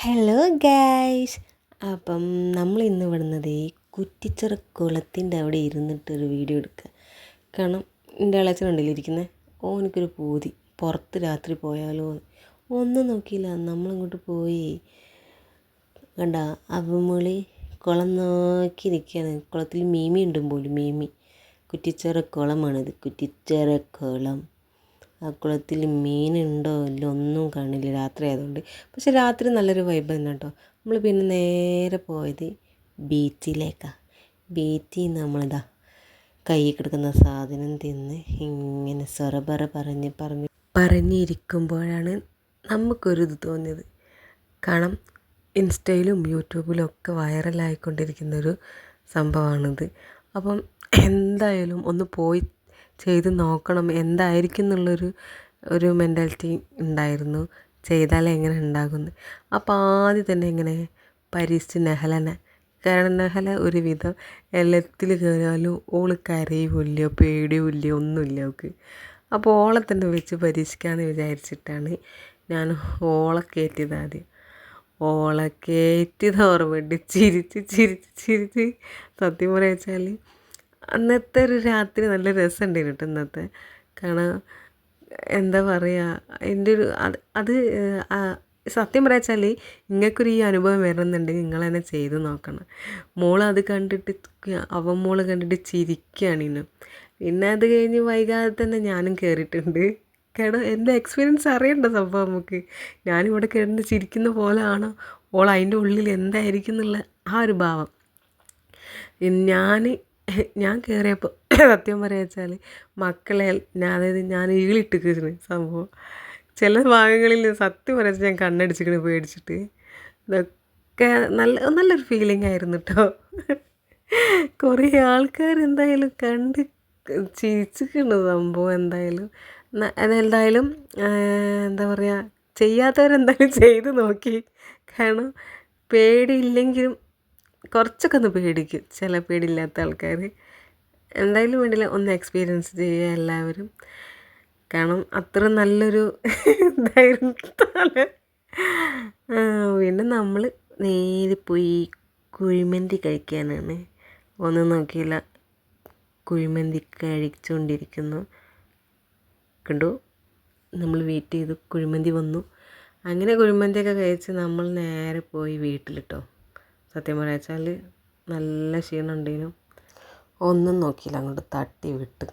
Hello guys. അപ്പം നമ്മൾ ഇന്ന് വിടുന്നത് ഈ കുറ്റിച്ചിറ കുളത്തിൻ്റെ അവിടെ ഇരുന്നിട്ടൊരു വീഡിയോ എടുക്കുക. കാരണം എൻ്റെ ഇളച്ചനുണ്ടല്ലോ ഇരിക്കുന്നത്, ഓനക്കൊരു പൂതി പുറത്ത് രാത്രി പോയാലോ. ഒന്നും നോക്കിയില്ല, നമ്മളിങ്ങോട്ട് പോയി. കണ്ട അവമൊളി കുളം നോക്കി നിൽക്കുകയാണ്. കുളത്തിൽ മീമി ഉണ്ടും പോലും. മീമി കുറ്റിച്ചിറ കുളമാണിത്, കുറ്റിച്ചിറ കുളം. ആ കുളത്തിൽ മീനുണ്ടോ ഇല്ല ഒന്നും കാണില്ല, രാത്രി ആയതുകൊണ്ട്. പക്ഷെ രാത്രി നല്ലൊരു വൈബ് തന്നെ കേട്ടോ. നമ്മൾ പിന്നെ നേരെ പോയത് ബീച്ചിലേക്കാണ്. ബീച്ചിൽ നിന്ന് നമ്മളിതാ കയ്യിൽ കിടക്കുന്ന സാധനം തിന്ന് ഇങ്ങനെ സൊറബറ പറഞ്ഞിരിക്കുമ്പോഴാണ് നമുക്കൊരിത് തോന്നിയത്. കാരണം ഇൻസ്റ്റയിലും യൂട്യൂബിലും ഒക്കെ വൈറലായിക്കൊണ്ടിരിക്കുന്നൊരു സംഭവമാണിത്. അപ്പം എന്തായാലും ഒന്ന് പോയി ചെയ്ത് നോക്കണം എന്തായിരിക്കും എന്നുള്ളൊരു മെൻറ്റാലിറ്റി ഉണ്ടായിരുന്നു. ചെയ്താലേ എങ്ങനെ ഉണ്ടാകുമെന്ന്. അപ്പോൾ ആദ്യം തന്നെ എങ്ങനെ പരീക്ഷിച്ച് നെഹലനെ. കാരണം നെഹല ഒരുവിധം എല്ലാത്തിൽ കയറിയാലും ഓൾ കരയുമില്ല, പേടിയുമില്ല, ഒന്നുമില്ല അവൾക്ക്. അപ്പോൾ ഓളെ തന്നെ വെച്ച് പരീക്ഷിക്കാമെന്ന് വിചാരിച്ചിട്ടാണ് ഞാൻ ഓളെ കയറ്റിയത്. ആദ്യം ഓളെ കയറ്റിയത് ഓർമ്മയുണ്ട്. ചിരിച്ച് സത്യം പറയുക വെച്ചാൽ അന്നത്തെ ഒരു രാത്രി നല്ല രസമുണ്ടായിരുന്നു കേട്ടോ ഇന്നത്തെ. കാരണം എന്താ പറയുക, എൻ്റെ ഒരു അത് സത്യം പറയാ വെച്ചാൽ നിങ്ങൾക്കൊരു ഈ അനുഭവം വരണമെന്നുണ്ടെങ്കിൽ നിങ്ങൾ തന്നെ ചെയ്ത് നോക്കണം. മോളത് കണ്ടിട്ട് മോള് കണ്ടിട്ട് ചിരിക്കുകയാണ് ഇന്ന്. പിന്നെ അത് കഴിഞ്ഞ് വൈകാതെ തന്നെ ഞാനും കയറിയിട്ടുണ്ട്. കാരണം എൻ്റെ എക്സ്പീരിയൻസ് അറിയേണ്ട സംഭവം നമുക്ക്. ഞാനിവിടെ കിടന്ന് ചിരിക്കുന്ന പോലെ ആണോ ഓൾ അതിൻ്റെ ഉള്ളിൽ എന്തായിരിക്കും എന്നുള്ള ആ ഒരു ഭാവം. ഞാൻ കയറിയപ്പോൾ സത്യം പറയുക വെച്ചാൽ മക്കളെ അതായത് ഞാൻ ഈളിട്ട് കയറുന്നു സംഭവം. ചില ഭാഗങ്ങളിൽ സത്യം പറയുക ഞാൻ കണ്ണടിച്ചിക്കണ് പേടിച്ചിട്ട്. ഇതൊക്കെ നല്ലൊരു ഫീലിംഗ് ആയിരുന്നു കേട്ടോ. കുറേ ആൾക്കാർ എന്തായാലും കണ്ട് ചിരിച്ചിട്ടുണ്ട് സംഭവം. അതെന്തായാലും എന്താ പറയുക, ചെയ്യാത്തവരെന്തായാലും ചെയ്ത് നോക്കി. കാരണം പേടിയില്ലെങ്കിലും കുറച്ചൊക്കെ ഒന്ന് പേടിക്കും ചില പേടിയില്ലാത്ത ആൾക്കാർ. എന്തായാലും വേണ്ടില്ല, ഒന്ന് എക്സ്പീരിയൻസ് ചെയ്യുക എല്ലാവരും. കാരണം അത്ര നല്ലൊരു ഇതായിരുന്നു. പിന്നെ നമ്മൾ നേരെ പോയി കുഴിമന്തി കഴിക്കാനാണ്. ഒന്നും നോക്കിയില്ല, കുഴിമന്തി കഴിച്ചുകൊണ്ടിരിക്കുന്നു. കണ്ടു, നമ്മൾ വെയിറ്റ് ചെയ്തു, കുഴിമന്തി വന്നു. അങ്ങനെ കുഴിമന്തിയൊക്കെ കഴിച്ച് നമ്മൾ നേരെ പോയി വീട്ടിലിട്ടോ. സത്യം പറയാ വെച്ചാൽ നല്ല ക്ഷീണം ഉണ്ടെങ്കിലും ഒന്നും നോക്കിയില്ല, അങ്ങോട്ട് തട്ടി വിട്ട്.